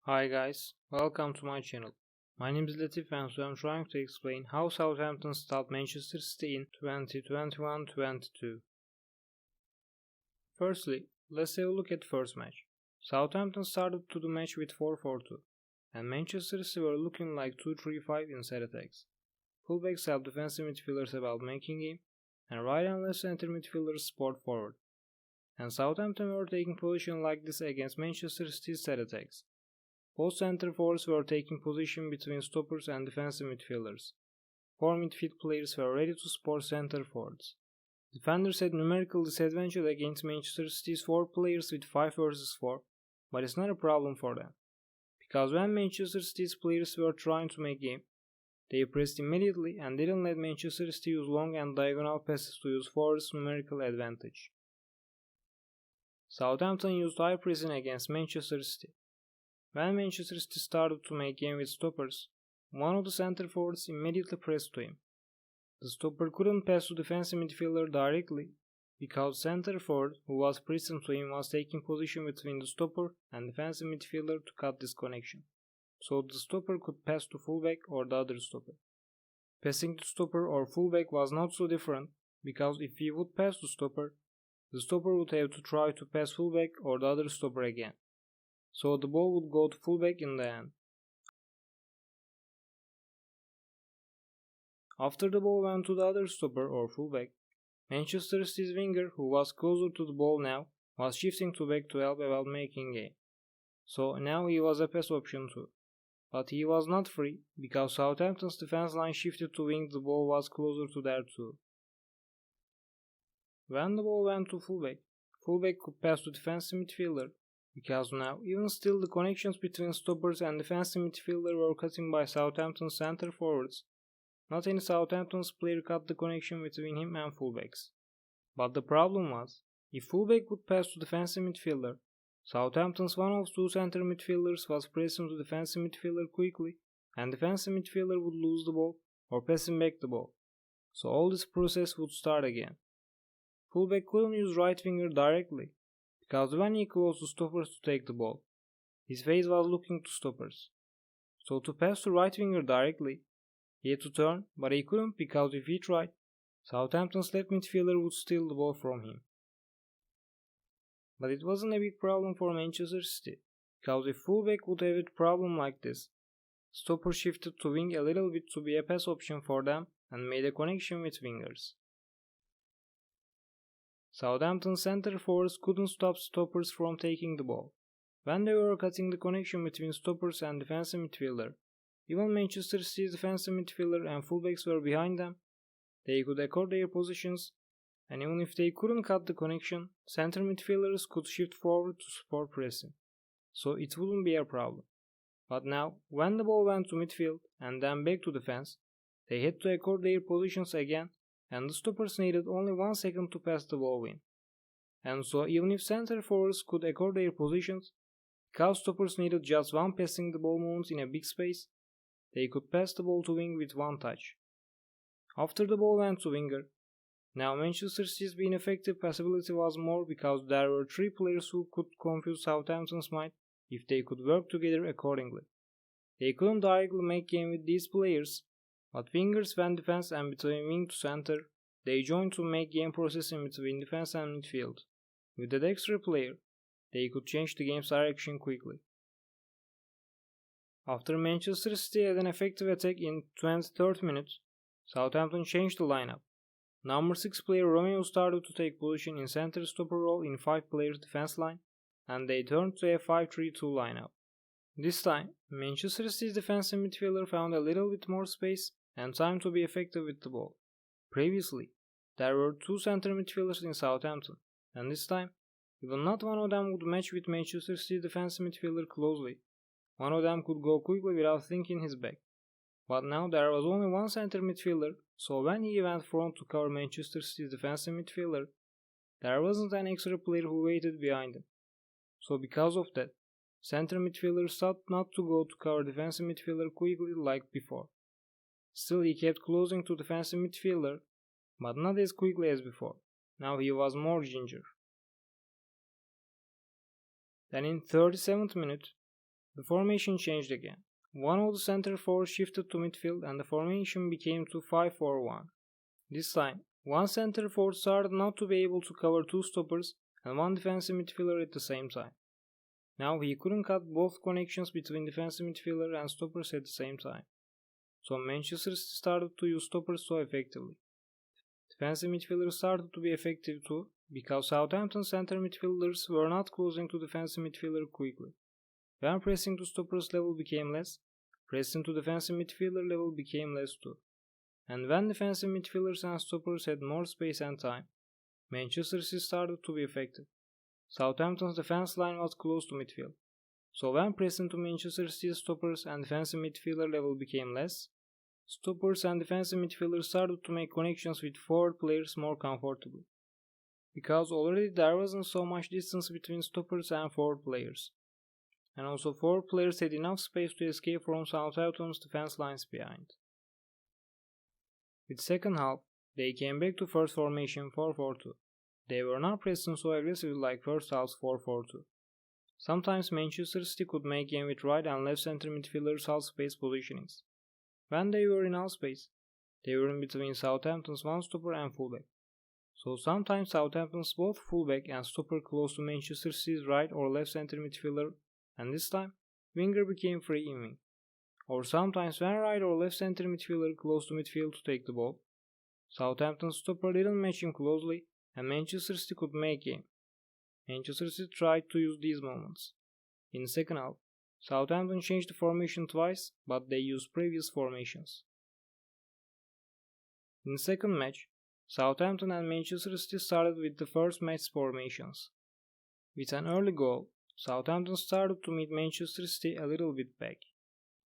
Hi guys, welcome to my channel. My name is Latif and so I'm trying to explain how Southampton stopped Manchester City in 2021-22. Firstly, let's have a look at the first match. Southampton started to the match with 4-4-2 and Manchester City were looking like 2-3-5 in set attacks. Fullbacks helped defensive midfielders about making game and right and left center midfielders support forward. And Southampton were taking position like this against Manchester City's set attacks. Both center forwards were taking position between stoppers and defensive midfielders. Four midfield players were ready to support center forwards. Defenders had numerical disadvantage against Manchester City's 4 players with 5 versus 4, but it's not a problem for them. Because when Manchester City's players were trying to make game, they pressed immediately and didn't let Manchester City use long and diagonal passes to use forwards' numerical advantage. Southampton used high pressing against Manchester City. When Manchester City started to make game with stoppers, one of the center forwards immediately pressed to him. The stopper couldn't pass to defensive midfielder directly because center forward who was pressing to him was taking position between the stopper and defensive midfielder to cut this connection, so the stopper could pass to fullback or the other stopper. Passing to stopper or fullback was not so different because if he would pass to stopper, the stopper would have to try to pass fullback or the other stopper again. So the ball would go to fullback in the end. After the ball went to the other stopper or fullback, Manchester City's winger, who was closer to the ball now, was shifting to back to help about making game. So now he was a pass option too. But he was not free because Southampton's defense line shifted to wing, the ball was closer to there too. When the ball went to fullback could pass to defensive midfielder, because now, even still, the connections between stoppers and defensive midfielder were cut by Southampton's center forwards. Not any Southampton's player cut the connection between him and fullbacks. But the problem was, if fullback would pass to defensive midfielder, Southampton's one of two center midfielders was pressing to defensive midfielder quickly, and defensive midfielder would lose the ball or passing back the ball. So all this process would start again. Fullback couldn't use right winger directly, because when he closed to stoppers to take the ball, his face was looking to stoppers. So to pass to right winger directly, he had to turn, but he couldn't because if he tried, Southampton's left midfielder would steal the ball from him. But it wasn't a big problem for Manchester City, because if fullback would have a problem like this, stopper shifted to wing a little bit to be a pass option for them and made a connection with wingers. Southampton center forwards couldn't stop stoppers from taking the ball. When they were cutting the connection between stoppers and defensive midfielder, even Manchester City's defensive midfielder and fullbacks were behind them. They could accord their positions, and even if they couldn't cut the connection, center midfielders could shift forward to support pressing, so it wouldn't be a problem. But now, when the ball went to midfield and then back to defense, they had to accord their positions again, and the stoppers needed only 1 second to pass the ball in. And so even if center forwards could accord their positions, because stoppers needed just one passing the ball moment in a big space, they could pass the ball to wing with one touch. After the ball went to winger, now Manchester City's being effective possibility was more because there were 3 players who could confuse Southampton's mind if they could work together accordingly. They couldn't directly make game with these players, but wingers went defense and between wing to center, they joined to make game processing between defense and midfield. With that extra player, they could change the game's direction quickly. After Manchester City had an effective attack in 23rd minute, Southampton changed the lineup. Number 6 player Romeo started to take position in center stopper role in 5 players defense line, and they turned to a 5-3-2 lineup. This time, Manchester City's defensive midfielder found a little bit more space and time to be effective with the ball. Previously, there were 2 center midfielders in Southampton, and this time, even not one of them would match with Manchester City's defensive midfielder closely. One of them could go quickly without thinking his back. But now there was only one center midfielder, so when he went front to cover Manchester City's defensive midfielder, there wasn't an extra player who waited behind him. So because of that, center midfielder sought not to go to cover defensive midfielder quickly like before. Still he kept closing to defensive midfielder, but not as quickly as before. Now he was more ginger. Then in 37th minute, the formation changed again. One of the center forwards shifted to midfield and the formation became to 5-4-1. This time, one center forward started not to be able to cover two stoppers and one defensive midfielder at the same time. Now he couldn't cut both connections between defensive midfielder and stoppers at the same time. So Manchester City started to use stoppers so effectively. Defensive midfielders started to be effective too, because Southampton center midfielders were not closing to defensive midfielder quickly. When pressing to stoppers level became less, pressing to defensive midfielder level became less too. And when defensive midfielders and stoppers had more space and time, Manchester City started to be effective. Southampton's defense line was close to midfield. So when pressing to Manchester City's stoppers and defensive midfielder level became less, stoppers and defensive midfielders started to make connections with forward players more comfortably. Because already there wasn't so much distance between stoppers and forward players. And also forward players had enough space to escape from Southampton's defense lines behind. With second half, they came back to first formation 4-4-2. They were not pressing so aggressively like first half's 4-4-2. Sometimes Manchester City could make game with right and left center midfielders half space positionings. When they were in half space, they were in between Southampton's one stopper and fullback. So sometimes Southampton's both fullback and stopper close to Manchester City's right or left center midfielder, and this time, winger became free in wing. Or sometimes when right or left center midfielder close to midfield to take the ball, Southampton's stopper didn't match him closely and Manchester City could make game. Manchester City tried to use these moments. In the second half, Southampton changed the formation twice, but they used previous formations. In the second match, Southampton and Manchester City started with the first match's formations. With an early goal, Southampton started to meet Manchester City a little bit back.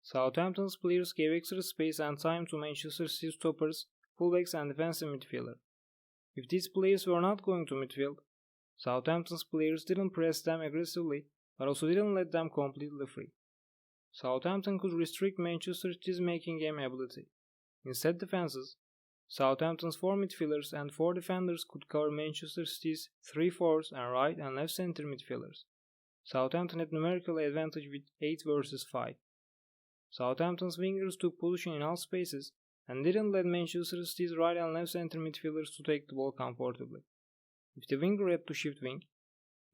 Southampton's players gave extra space and time to Manchester City's stoppers, fullbacks and defensive midfielder. If these players were not going to midfield, Southampton's players didn't press them aggressively but also didn't let them completely free. Southampton could restrict Manchester City's making game ability. In set defenses, Southampton's 4 midfielders and 4 defenders could cover Manchester City's 3 forwards and right and left center midfielders. Southampton had numerical advantage with 8 versus 5. Southampton's wingers took position in all spaces and didn't let Manchester City's right and left center midfielders to take the ball comfortably. If the winger had to shift wing,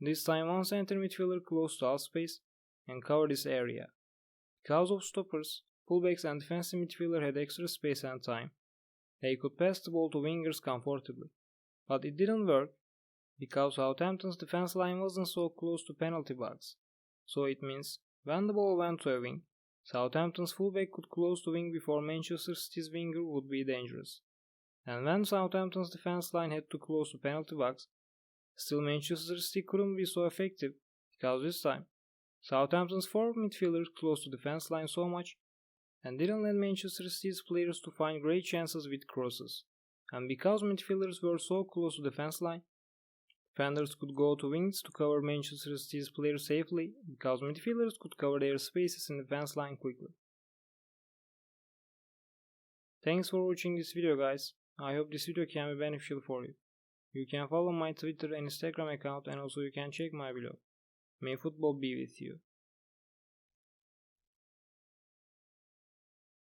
this time one center midfielder close to half space and cover this area. Because of stoppers, fullbacks and defensive midfielder had extra space and time, they could pass the ball to wingers comfortably. But it didn't work because Southampton's defense line wasn't so close to penalty box. So it means when the ball went to a wing, Southampton's fullback could close to wing before Manchester City's winger would be dangerous. And when Southampton's defense line had to close to penalty box, still Manchester City couldn't be so effective because this time Southampton's 4 midfielders close to defense line so much and didn't let Manchester City's players to find great chances with crosses. And because midfielders were so close to defense line, defenders could go to wings to cover Manchester City's players safely because midfielders could cover their spaces in the defense line quickly. Thanks for watching this video guys. I hope this video can be beneficial for you. You can follow my Twitter and Instagram account and also you can check my blog. May football be with you.